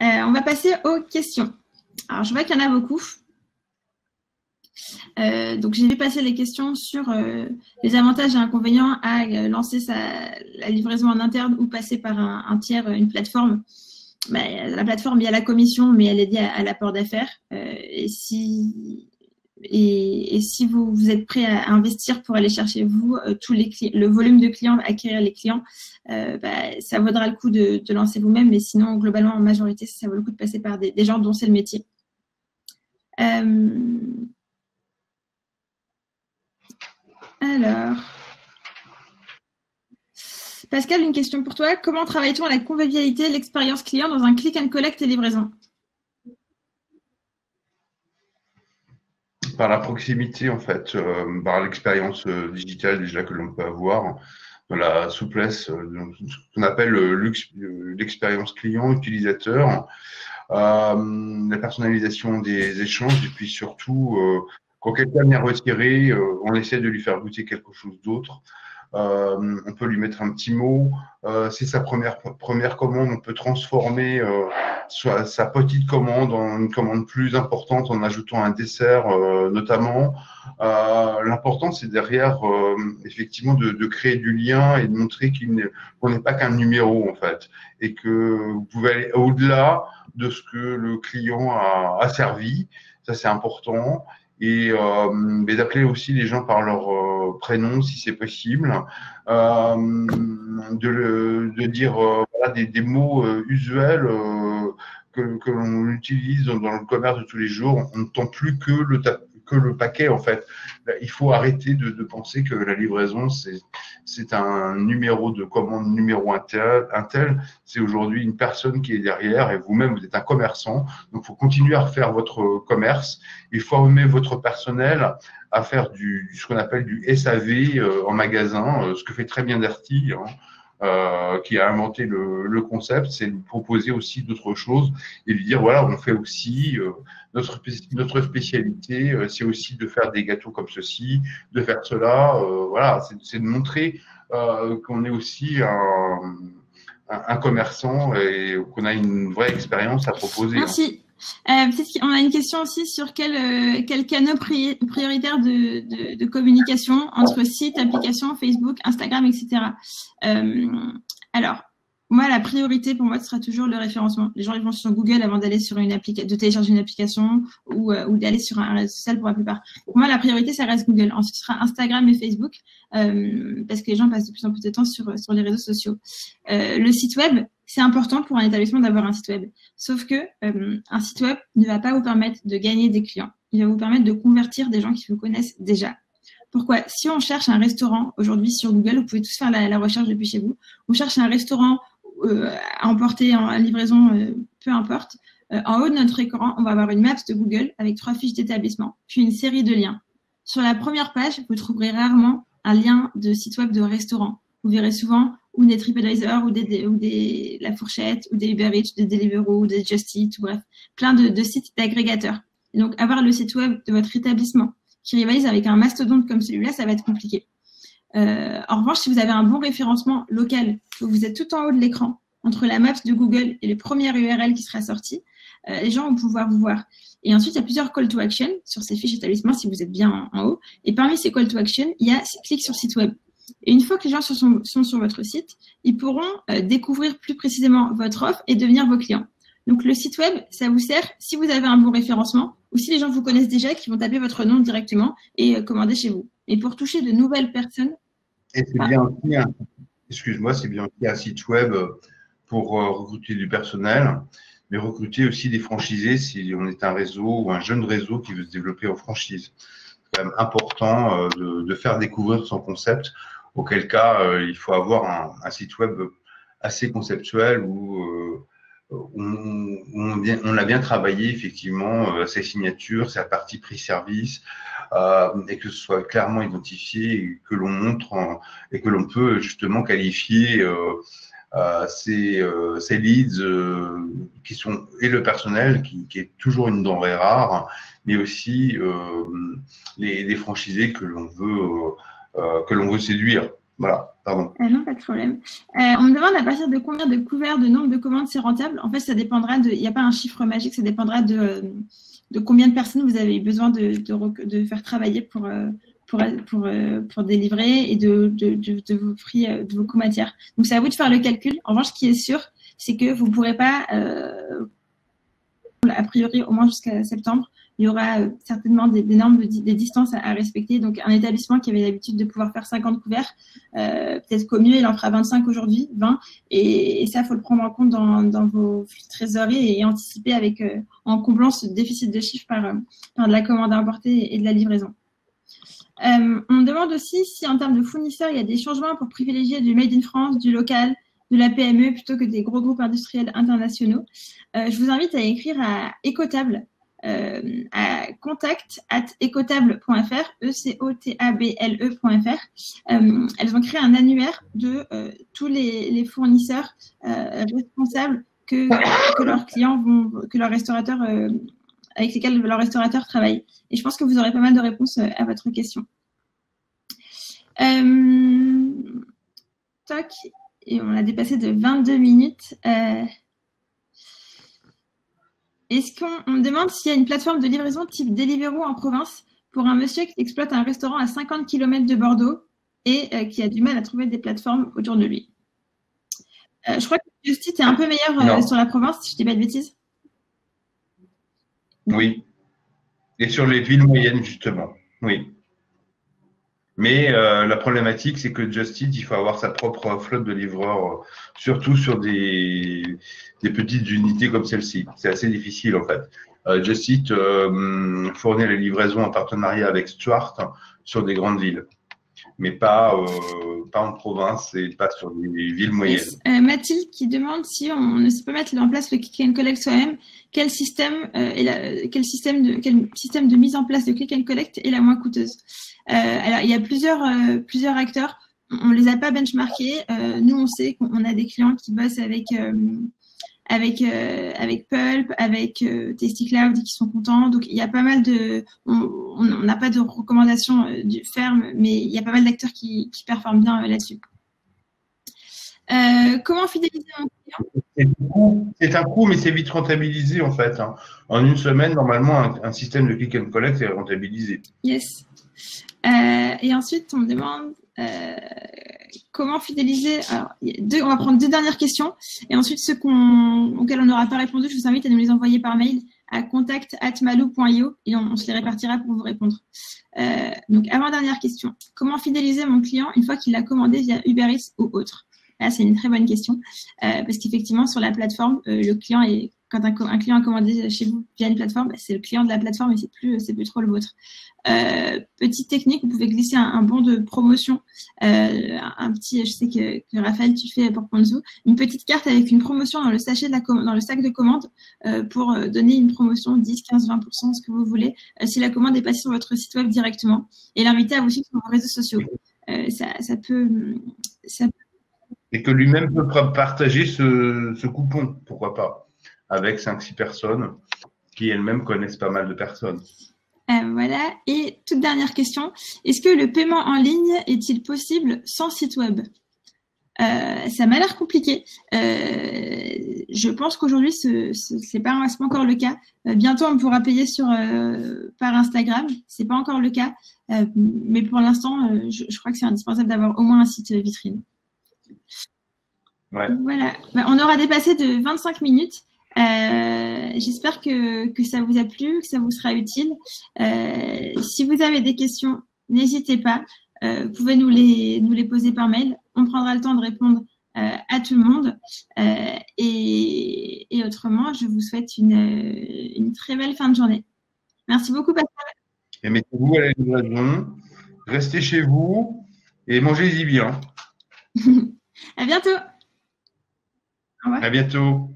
On va passer aux questions. Alors, je vois qu'il y en a beaucoup. Donc, j'ai vu passer les questions sur les avantages et inconvénients à lancer la livraison en interne ou passer par un tiers, une plateforme. La plateforme, il y a la commission, mais elle est liée à l'apport d'affaires. Et si vous êtes prêt à investir pour aller chercher vous le volume de clients, acquérir les clients, ça vaudra le coup de lancer vous-même. Mais sinon, globalement, en majorité, ça vaut le coup de passer par des gens dont c'est le métier. Alors, Pascal, une question pour toi. Comment travaille-t-on à la convivialité, l'expérience client dans un click and collect et livraison? Par la proximité, en fait, par l'expérience digitale déjà que l'on peut avoir, dans la souplesse, ce qu'on appelle l'expérience client, utilisateur, la personnalisation des échanges, et puis surtout, quand quelqu'un vient retirer, on essaie de lui faire goûter quelque chose d'autre. On peut lui mettre un petit mot. C'est sa première commande, on peut transformer sa petite commande en une commande plus importante en ajoutant un dessert notamment. L'important, c'est derrière, effectivement, de créer du lien et de montrer qu'on n'est pas qu'un numéro, en fait, et que vous pouvez aller au-delà de ce que le client a servi. Ça, c'est important. Et d'appeler aussi les gens par leur prénom si c'est possible, de dire voilà, des mots usuels que l'on utilise dans le commerce de tous les jours. On ne tend plus que le paquet, en fait. Il faut arrêter de penser que la livraison, c'est un numéro de commande, numéro un tel. C'est aujourd'hui une personne qui est derrière et vous-même, vous êtes un commerçant. Donc, il faut continuer à refaire votre commerce et former votre personnel à faire ce qu'on appelle du SAV en magasin, ce que fait très bien Darty, qui a inventé le concept, c'est de proposer aussi d'autres choses et lui dire voilà, on fait aussi notre spécialité, c'est aussi de faire des gâteaux comme ceci, de faire cela. Voilà, c'est de montrer qu'on est aussi un commerçant et qu'on a une vraie expérience à proposer. Merci. On a une question aussi sur quel canal prioritaire de communication entre site, application, Facebook, Instagram, etc. Alors, moi, la priorité pour moi, ce sera toujours le référencement. Les gens ils vont sur Google avant d'aller sur de télécharger une application ou d'aller sur un réseau social pour la plupart. Pour moi, la priorité, ça reste Google. Ensuite, ce sera Instagram et Facebook parce que les gens passent de plus en plus de temps sur les réseaux sociaux. Le site web, c'est important pour un établissement d'avoir un site web. Sauf que un site web ne va pas vous permettre de gagner des clients. Il va vous permettre de convertir des gens qui vous connaissent déjà. Pourquoi? Si on cherche un restaurant aujourd'hui sur Google, vous pouvez tous faire la recherche depuis chez vous. On cherche un restaurant à emporter en livraison, peu importe. En haut de notre écran, on va avoir une map de Google avec 3 fiches d'établissement, puis une série de liens. Sur la première page, vous trouverez rarement un lien de site web de restaurant. Vous verrez souvent ou des TripAdvisor ou La Fourchette ou des Uber Eats, des Deliveroo ou des Just Eat, ou bref, plein de sites d'agrégateurs. Et donc, avoir le site web de votre établissement qui rivalise avec un mastodonte comme celui-là, ça va être compliqué. En revanche, si vous avez un bon référencement local, que vous êtes tout en haut de l'écran, entre la map de Google et le premier URL qui sera sorti, les gens vont pouvoir vous voir. Et ensuite, il y a plusieurs call to action sur ces fiches d'établissement si vous êtes bien en haut. Et parmi ces call to action, il y a clic sur site web. Et une fois que les gens sont sur votre site, ils pourront découvrir plus précisément votre offre et devenir vos clients. Donc, le site web, ça vous sert si vous avez un bon référencement ou si les gens vous connaissent déjà qui vont taper votre nom directement et commander chez vous. Et pour toucher de nouvelles personnes. Et c'est bien aussi, excuse-moi, c'est bien aussi un site web pour recruter du personnel, mais recruter aussi des franchisés si on est un réseau ou un jeune réseau qui veut se développer en franchise. C'est quand même important de faire découvrir son concept, auquel cas il faut avoir un site web assez conceptuel où on a bien travaillé effectivement ses signatures, sa partie prix-service, et que ce soit clairement identifié et que l'on montre et que l'on peut justement qualifier ces leads qui sont et le personnel qui est toujours une denrée rare, mais aussi les franchisés que l'on veut séduire. Voilà, pardon. Non, pas de problème. On me demande à partir de combien de couverts, de nombre de commandes, c'est rentable. En fait, ça dépendra il n'y a pas un chiffre magique, ça dépendra de combien de personnes vous avez besoin de faire travailler pour délivrer et de vos prix, de vos coûts matières. Donc, c'est à vous de faire le calcul. En revanche, ce qui est sûr, c'est que vous ne pourrez pas, a priori, au moins jusqu'à septembre, il y aura certainement des normes, des distances à respecter. Donc, un établissement qui avait l'habitude de pouvoir faire 50 couverts, peut-être qu'au mieux, il en fera 25 aujourd'hui, 20. Et ça, il faut le prendre en compte dans vos flux de trésorerie et anticiper en comblant ce déficit de chiffre par de la commande importée et de la livraison. On me demande aussi si, en termes de fournisseurs, il y a des changements pour privilégier du Made in France, du local, de la PME plutôt que des gros groupes industriels internationaux. Je vous invite à écrire à Ecotable, à contact@ecotable.fr, ecotable.fr. Elles ont créé un annuaire de tous les fournisseurs responsables que leurs clients que leurs restaurateurs, avec lesquels leurs restaurateurs travaillent. Et je pense que vous aurez pas mal de réponses à votre question. Toc. Et on a dépassé de 22 minutes. Est-ce qu'on me demande s'il y a une plateforme de livraison type Deliveroo en province pour un monsieur qui exploite un restaurant à 50 km de Bordeaux et qui a du mal à trouver des plateformes autour de lui. Je crois que Just Eat est un peu meilleur sur la province, si je ne dis pas de bêtises. Oui. Et sur les villes moyennes, justement. Oui. Mais la problématique, c'est que Just Eat, il faut avoir sa propre flotte de livreurs, surtout sur des petites unités comme celle-ci. C'est assez difficile, en fait. Just Eat fournit les livraisons en partenariat avec Stuart sur des grandes villes, mais pas en province et pas sur des villes moyennes. Mathilde qui demande si on ne sait pas mettre en place le Click and Collect soi-même, quel système de mise en place de Click and Collect est la moins coûteuse. Alors, il y a plusieurs acteurs. On ne les a pas benchmarkés. Nous, on sait qu'on a des clients qui bossent avec Pulp, avec Tasty Cloud qui sont contents. Donc, il y a pas mal on n'a pas de recommandations fermes, mais il y a pas mal d'acteurs qui performent bien là-dessus. Comment fidéliser un client? C'est un coût, mais c'est vite rentabilisé en fait. En une semaine, normalement, un système de click and collect est rentabilisé. Yes. Et ensuite, on me demande comment fidéliser. Alors, on va prendre 2 dernières questions. Et ensuite, ceux auxquels on n'aura pas répondu, je vous invite à nous les envoyer par mail à contact@malou.io et on se les répartira pour vous répondre. Donc, avant-dernière question. Comment fidéliser mon client une fois qu'il l'a commandé via Uber Eats ou autre? Là, c'est une très bonne question. Parce qu'effectivement, sur la plateforme, le client quand un client a commandé chez vous via une plateforme, c'est le client de la plateforme et c'est plus trop le vôtre. Petite technique, vous pouvez glisser un bon de promotion, je sais que Raphaël, tu fais pour Ponzo, une petite carte avec une promotion dans le sac de commande pour donner une promotion 10, 15, 20%, ce que vous voulez, si la commande est passée sur votre site web directement et l'inviter à vous suivre sur vos réseaux sociaux. Ça peut. Et que lui-même peut partager ce coupon, pourquoi pas, avec 5-6 personnes qui elles-mêmes connaissent pas mal de personnes. Voilà. Et toute dernière question, est-ce que le paiement en ligne est-il possible sans site web? Ça m'a l'air compliqué. Je pense qu'aujourd'hui, c'est pas encore le cas. Bientôt, on pourra payer par Instagram. C'est pas encore le cas. Mais pour l'instant, je crois que c'est indispensable d'avoir au moins un site vitrine. Ouais. Voilà. On aura dépassé de 25 minutes. J'espère que ça vous a plu, que ça vous sera utile. Si vous avez des questions, n'hésitez pas. Vous pouvez nous les poser par mail. On prendra le temps de répondre à tout le monde. Et autrement, je vous souhaite une très belle fin de journée. Merci beaucoup, Pascal. Et mettez-vous à la livraison, restez chez vous et mangez-y bien. À bientôt. Au revoir. À bientôt.